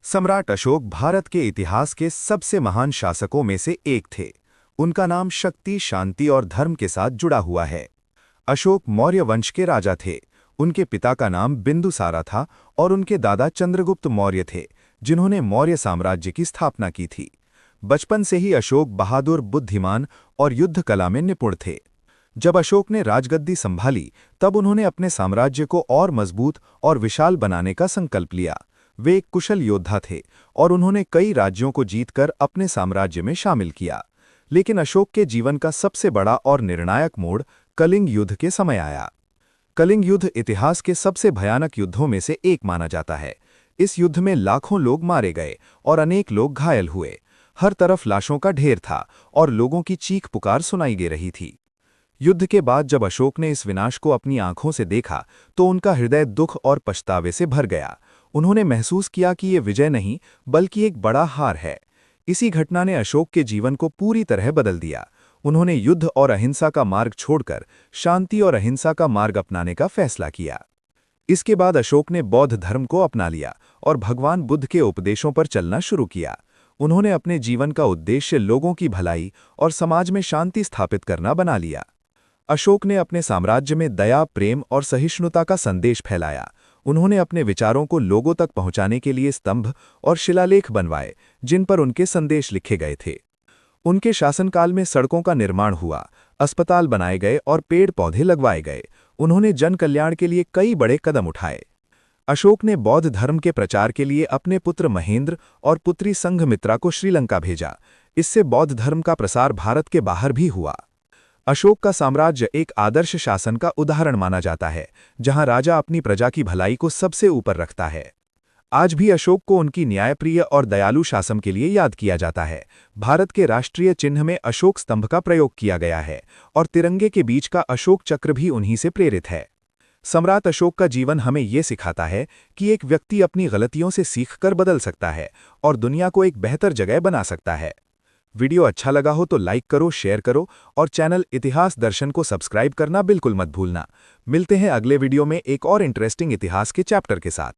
सम्राट अशोक भारत के इतिहास के सबसे महान शासकों में से एक थे। उनका नाम शक्ति, शांति और धर्म के साथ जुड़ा हुआ है। अशोक मौर्य वंश के राजा थे। उनके पिता का नाम बिंदुसारा था और उनके दादा चंद्रगुप्त मौर्य थे, जिन्होंने मौर्य साम्राज्य की स्थापना की थी। बचपन से ही अशोक बहादुर, बुद्धिमान और युद्ध कला में निपुण थे। जब अशोक ने राजगद्दी संभाली, तब उन्होंने अपने साम्राज्य को और मजबूत और विशाल बनाने का संकल्प लिया। वे एक कुशल योद्धा थे और उन्होंने कई राज्यों को जीतकर अपने साम्राज्य में शामिल किया। लेकिन अशोक के जीवन का सबसे बड़ा और निर्णायक मोड़ कलिंग युद्ध के समय आया। कलिंग युद्ध इतिहास के सबसे भयानक युद्धों में से एक माना जाता है। इस युद्ध में लाखों लोग मारे गए और अनेक लोग घायल हुए। हर तरफ लाशों का ढेर था और लोगों की चीख पुकार सुनाई दे रही थी। युद्ध के बाद जब अशोक ने इस विनाश को अपनी आंखों से देखा, तो उनका हृदय दुख और पछतावे से भर गया। उन्होंने महसूस किया कि ये विजय नहीं, बल्कि एक बड़ा हार है। इसी घटना ने अशोक के जीवन को पूरी तरह बदल दिया। उन्होंने युद्ध और अहिंसा का मार्ग छोड़कर शांति और अहिंसा का मार्ग अपनाने का फैसला किया। इसके बाद अशोक ने बौद्ध धर्म को अपना लिया और भगवान बुद्ध के उपदेशों पर चलना शुरू किया। उन्होंने अपने जीवन का उद्देश्य लोगों की भलाई और समाज में शांति स्थापित करना बना लिया। अशोक ने अपने साम्राज्य में दया, प्रेम और सहिष्णुता का संदेश फैलाया। उन्होंने अपने विचारों को लोगों तक पहुंचाने के लिए स्तंभ और शिलालेख बनवाए, जिन पर उनके संदेश लिखे गए थे। उनके शासनकाल में सड़कों का निर्माण हुआ, अस्पताल बनाए गए और पेड़ पौधे लगवाए गए। उन्होंने जन कल्याण के लिए कई बड़े कदम उठाए। अशोक ने बौद्ध धर्म के प्रचार के लिए अपने पुत्र महेंद्र और पुत्री संघमित्रा को श्रीलंका भेजा। इससे बौद्ध धर्म का प्रसार भारत के बाहर भी हुआ। अशोक का साम्राज्य एक आदर्श शासन का उदाहरण माना जाता है, जहां राजा अपनी प्रजा की भलाई को सबसे ऊपर रखता है। आज भी अशोक को उनकी न्यायप्रिय और दयालु शासन के लिए याद किया जाता है। भारत के राष्ट्रीय चिन्ह में अशोक स्तंभ का प्रयोग किया गया है और तिरंगे के बीच का अशोक चक्र भी उन्हीं से प्रेरित है। सम्राट अशोक का जीवन हमें ये सिखाता है कि एक व्यक्ति अपनी गलतियों से सीखकर बदल सकता है और दुनिया को एक बेहतर जगह बना सकता है। वीडियो अच्छा लगा हो तो लाइक करो, शेयर करो और चैनल इतिहास दर्शन को सब्सक्राइब करना बिल्कुल मत भूलना। मिलते हैं अगले वीडियो में एक और इंटरेस्टिंग इतिहास के चैप्टर के साथ।